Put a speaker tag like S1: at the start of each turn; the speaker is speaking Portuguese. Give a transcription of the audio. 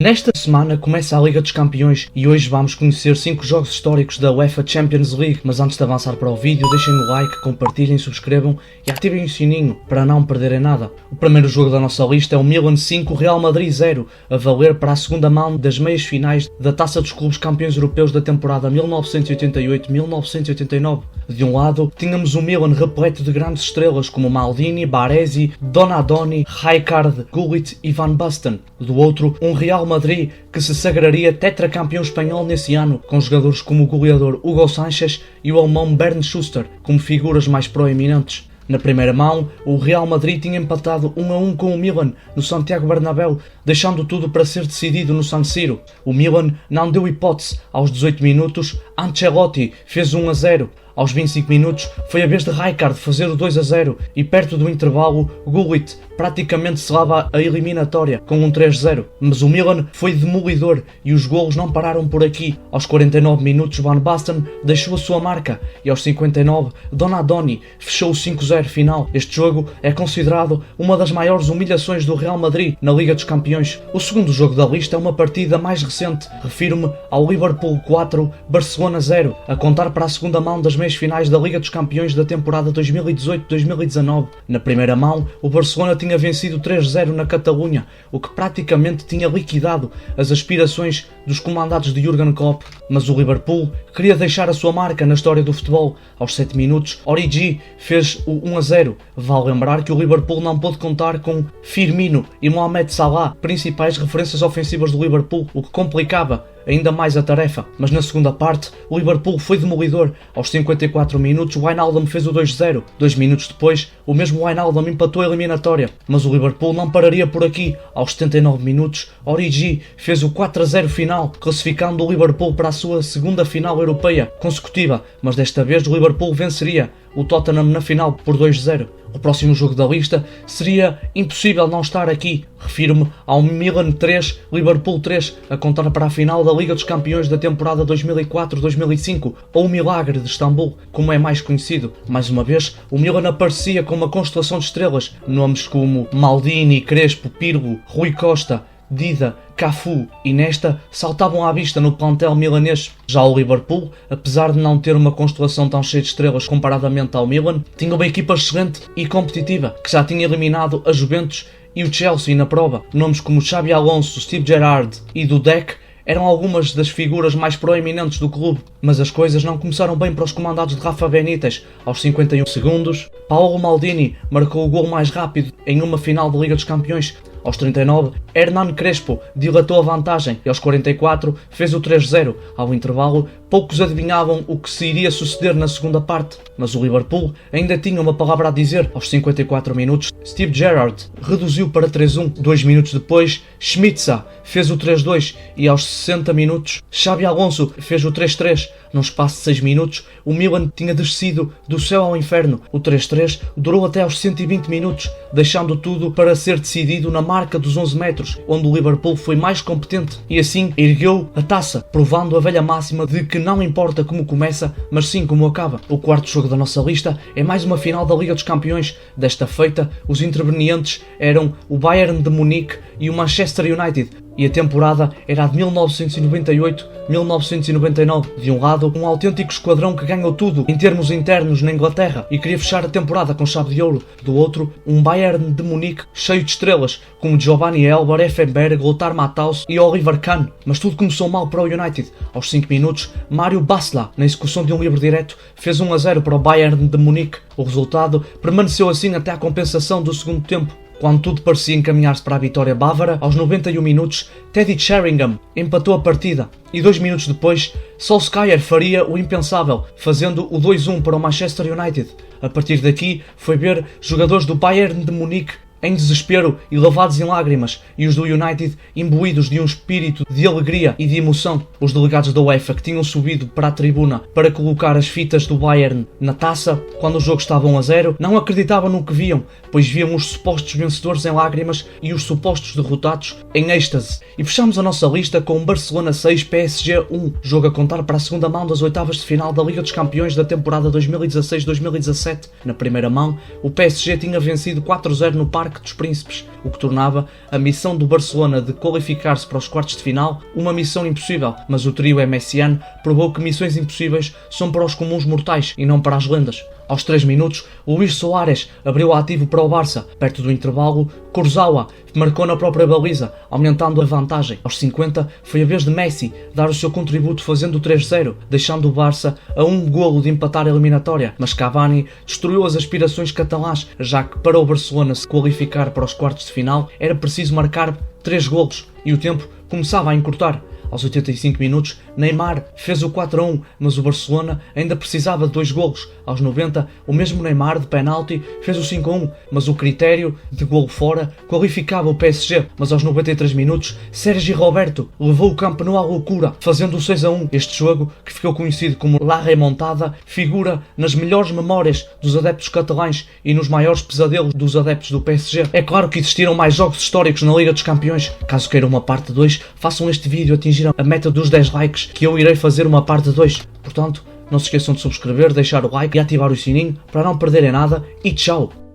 S1: Nesta semana começa a Liga dos Campeões e hoje vamos conhecer 5 jogos históricos da UEFA Champions League, mas antes de avançar para o vídeo deixem o like, compartilhem, subscrevam e ativem o sininho para não perderem nada. O primeiro jogo da nossa lista é o Milan 5, Real Madrid 0, a valer para a segunda mão das meias finais da Taça dos Clubes Campeões Europeus da temporada 1988-1989. De um lado, tínhamos o Milan repleto de grandes estrelas como Maldini, Baresi, Donadoni, Rijkaard, Gullit e Van Basten. Do outro, um Real Madrid que se sagraria tetracampeão espanhol nesse ano, com jogadores como o goleador Hugo Sánchez e o alemão Bernd Schuster como figuras mais proeminentes. Na primeira mão, o Real Madrid tinha empatado 1-1 com o Milan no Santiago Bernabéu, deixando tudo para ser decidido no San Siro. O Milan não deu hipótese. Aos 18 minutos, Ancelotti fez 1-0. Aos 25 minutos, foi a vez de Rijkaard fazer o 2-0 e perto do intervalo, Gullit praticamente selava a eliminatória com um 3-0. Mas o Milan foi demolidor e os golos não pararam por aqui. Aos 49 minutos, Van Basten deixou a sua marca e aos 59, Donadoni fechou o 5-0 final. Este jogo é considerado uma das maiores humilhações do Real Madrid na Liga dos Campeões. O segundo jogo da lista é uma partida mais recente. Refiro-me ao Liverpool 4, Barcelona 0, a contar para a segunda mão das meias finais da Liga dos Campeões da temporada 2018-2019. Na primeira mão, o Barcelona tinha vencido 3-0 na Catalunha, o que praticamente tinha liquidado as aspirações dos comandados de Jürgen Klopp. Mas o Liverpool queria deixar a sua marca na história do futebol. Aos 7 minutos, Origi fez o 1-0. Vale lembrar que o Liverpool não pôde contar com Firmino e Mohamed Salah, principais referências ofensivas do Liverpool, o que complicava ainda mais a tarefa. Mas na segunda parte, o Liverpool foi demolidor. Aos 54 minutos, o Wijnaldum fez o 2-0. 2 minutos depois, o mesmo Wijnaldum empatou a eliminatória. Mas o Liverpool não pararia por aqui. Aos 79 minutos, Origi fez o 4-0 final, classificando o Liverpool para a sua segunda final europeia consecutiva. Mas desta vez o Liverpool venceria o Tottenham na final por 2-0. O próximo jogo da lista seria impossível não estar aqui. Refiro-me ao Milan 3, Liverpool 3, a contar para a final da Liga dos Campeões da temporada 2004-2005, ou o Milagre de Istambul, como é mais conhecido. Mais uma vez, o Milan aparecia com uma constelação de estrelas, nomes como Maldini, Crespo, Pirlo, Rui Costa, Dida, Cafu e Nesta saltavam à vista no plantel milanês. Já o Liverpool, apesar de não ter uma constelação tão cheia de estrelas comparadamente ao Milan, tinha uma equipa excelente e competitiva, que já tinha eliminado a Juventus e o Chelsea na prova. Nomes como Xabi Alonso, Steve Gerrard e Dudek eram algumas das figuras mais proeminentes do clube, mas as coisas não começaram bem para os comandados de Rafa Benítez. Aos 51 segundos, Paolo Maldini marcou o gol mais rápido em uma final da Liga dos Campeões. Aos 39, Hernán Crespo dilatou a vantagem e aos 44 fez o 3-0. Ao intervalo, poucos adivinhavam o que se iria suceder na segunda parte, mas o Liverpool ainda tinha uma palavra a dizer. Aos 54 minutos, Steve Gerrard reduziu para 3-1. 2 minutos depois, Schmitza fez o 3-2 e aos 60 minutos, Xabi Alonso fez o 3-3. Num espaço de 6 minutos, o Milan tinha descido do céu ao inferno. O 3-3 durou até aos 120 minutos, deixando tudo para ser decidido na marca dos 11 metros, onde o Liverpool foi mais competente e assim ergueu a taça, provando a velha máxima de que não importa como começa, mas sim como acaba. O quarto jogo da nossa lista é mais uma final da Liga dos Campeões. Desta feita, os intervenientes eram o Bayern de Munique e o Manchester United, e a temporada era a de 1998-1999. De um lado, um autêntico esquadrão que ganhou tudo em termos internos na Inglaterra e queria fechar a temporada com chave de ouro. Do outro, um Bayern de Munique cheio de estrelas, como Giovanni Elber, Effenberg, Lothar Matthaus e Oliver Kahn. Mas tudo começou mal para o United. Aos 5 minutos, Mário Basler, na execução de um livre direto, fez 1-0 para o Bayern de Munique. O resultado permaneceu assim até à compensação do segundo tempo. Quando tudo parecia encaminhar-se para a vitória bávara, aos 91 minutos, Teddy Sheringham empatou a partida e 2 minutos depois, Solskjaer faria o impensável, fazendo o 2-1 para o Manchester United. A partir daqui, foi ver jogadores do Bayern de Munique em desespero e lavados em lágrimas, e os do United imbuídos de um espírito de alegria e de emoção. Os delegados da UEFA, que tinham subido para a tribuna para colocar as fitas do Bayern na taça, quando o jogo estava 1-0, não acreditavam no que viam, pois viam os supostos vencedores em lágrimas e os supostos derrotados em êxtase. E fechamos a nossa lista com Barcelona 6, PSG 1, jogo a contar para a segunda mão das oitavas de final da Liga dos Campeões da temporada 2016-2017. Na primeira mão, o PSG tinha vencido 4-0 no Parque Parque dos Príncipes, o que tornava a missão do Barcelona de qualificar-se para os quartos de final uma missão impossível, mas o trio messiano provou que missões impossíveis são para os comuns mortais e não para as lendas. Aos 3 minutos, Luís Soares abriu ativo para o Barça. Perto do intervalo, Kurzawa marcou na própria baliza, aumentando a vantagem. Aos 50, foi a vez de Messi dar o seu contributo fazendo o 3-0, deixando o Barça a um golo de empatar a eliminatória. Mas Cavani destruiu as aspirações catalãs, já que para o Barcelona se qualificar para os quartos de final era preciso marcar 3 golos e o tempo começava a encurtar. Aos 85 minutos, Neymar fez o 4-1, mas o Barcelona ainda precisava de 2 golos. Aos 90, o mesmo Neymar, de penalti, fez o 5-1, mas o critério de golo fora qualificava o PSG. Mas aos 93 minutos, Sergi Roberto levou o Camp Nou à loucura, fazendo o 6-1. Este jogo, que ficou conhecido como La Remontada, figura nas melhores memórias dos adeptos catalães e nos maiores pesadelos dos adeptos do PSG. É claro que existiram mais jogos históricos na Liga dos Campeões. Caso queiram uma parte 2, façam este vídeo atingir a meta dos 10 likes, que eu irei fazer uma parte 2. Portanto, não se esqueçam de subscrever, deixar o like e ativar o sininho para não perderem nada, e tchau!